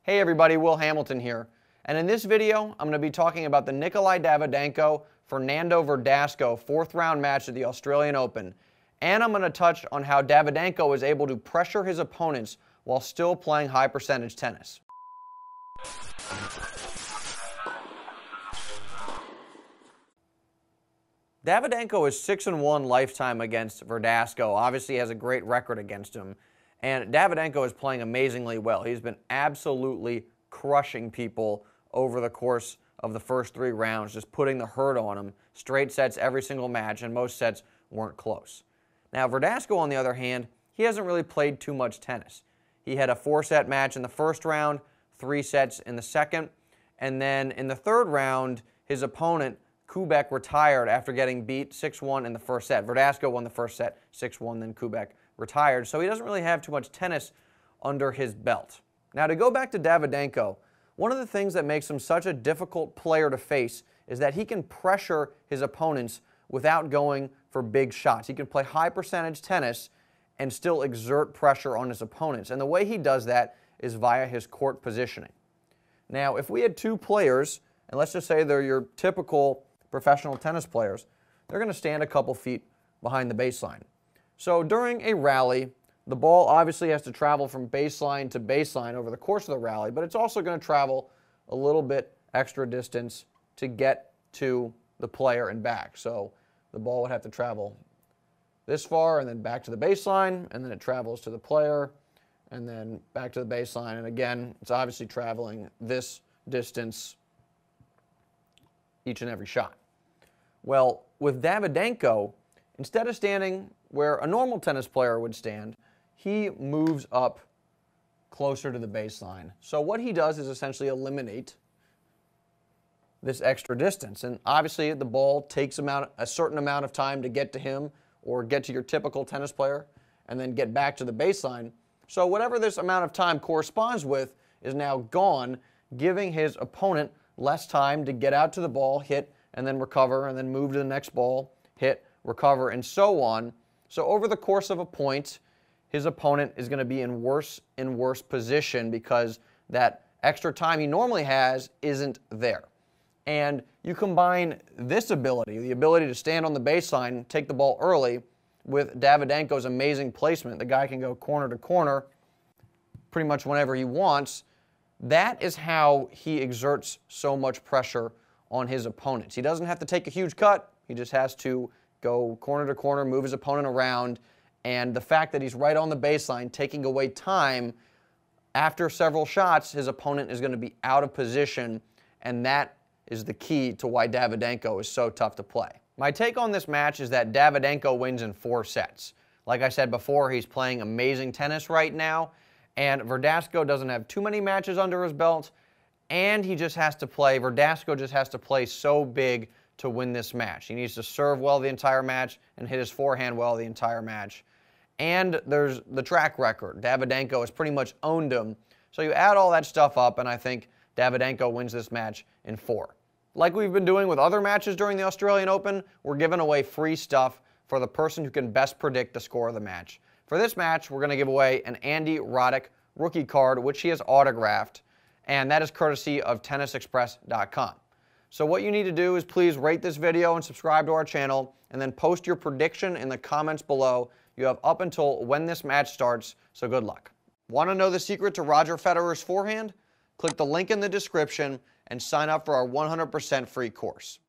Hey everybody, Will Hamilton here. And in this video, I'm going to be talking about the Nikolay Davydenko Fernando Verdasco 4th round match at the Australian Open. And I'm going to touch on how Davydenko is able to pressure his opponents while still playing high percentage tennis. Davydenko is 6-1 lifetime against Verdasco. Obviously, he has a great record against him. And Davydenko is playing amazingly well. He's been absolutely crushing people over the course of the first 3 rounds, just putting the hurt on him. Straight sets every single match, and most sets weren't close. Now, Verdasco, on the other hand, he hasn't really played too much tennis. He had a 4-set match in the first round, 3 sets in the second, and then in the third round, his opponent, Kubek, retired after getting beat 6-1 in the first set. Verdasco won the first set 6-1, then Kubek retired, so he doesn't really have too much tennis under his belt. Now, to go back to Davydenko, one of the things that makes him such a difficult player to face is that he can pressure his opponents without going for big shots. He can play high percentage tennis and still exert pressure on his opponents, and the way he does that is via his court positioning. Now, if we had 2 players, and let's just say they're your typical professional tennis players, they're going to stand a couple feet behind the baseline. So during a rally, the ball obviously has to travel from baseline to baseline over the course of the rally, but it's also going to travel a little bit extra distance to get to the player and back. So the ball would have to travel this far and then back to the baseline, and then it travels to the player and then back to the baseline. And again, it's obviously traveling this distance each and every shot. Well, with Davydenko, instead of standing where a normal tennis player would stand, he moves up closer to the baseline. So what he does is essentially eliminate this extra distance. And obviously the ball takes a certain amount of time to get to him or get to your typical tennis player and then get back to the baseline. So whatever this amount of time corresponds with is now gone, giving his opponent less time to get out to the ball, hit, and then recover, and then move to the next ball, hit, recover, and so on. So over the course of a point, his opponent is going to be in worse position because that extra time he normally has isn't there. And you combine this ability, the ability to stand on the baseline, take the ball early, with Davydenko's amazing placement. The guy can go corner to corner pretty much whenever he wants. That is how he exerts so much pressure on his opponents. He doesn't have to take a huge cut. He just has to go corner to corner, move his opponent around, and the fact that he's right on the baseline, taking away time, after several shots, his opponent is going to be out of position, and that is the key to why Davydenko is so tough to play. My take on this match is that Davydenko wins in 4 sets. Like I said before, he's playing amazing tennis right now, and Verdasco doesn't have too many matches under his belt, and Verdasco just has to play so big to win this match. He needs to serve well the entire match and hit his forehand well the entire match. And there's the track record. Davydenko has pretty much owned him. So you add all that stuff up, and I think Davydenko wins this match in 4. Like we've been doing with other matches during the Australian Open, we're giving away free stuff for the person who can best predict the score of the match. For this match, we're going to give away an Andy Roddick rookie card, which he has autographed, and that is courtesy of tennisexpress.com. So what you need to do is please rate this video and subscribe to our channel, and then post your prediction in the comments below. You have up until when this match starts, so good luck. Want to know the secret to Roger Federer's forehand? Click the link in the description and sign up for our 100% free course.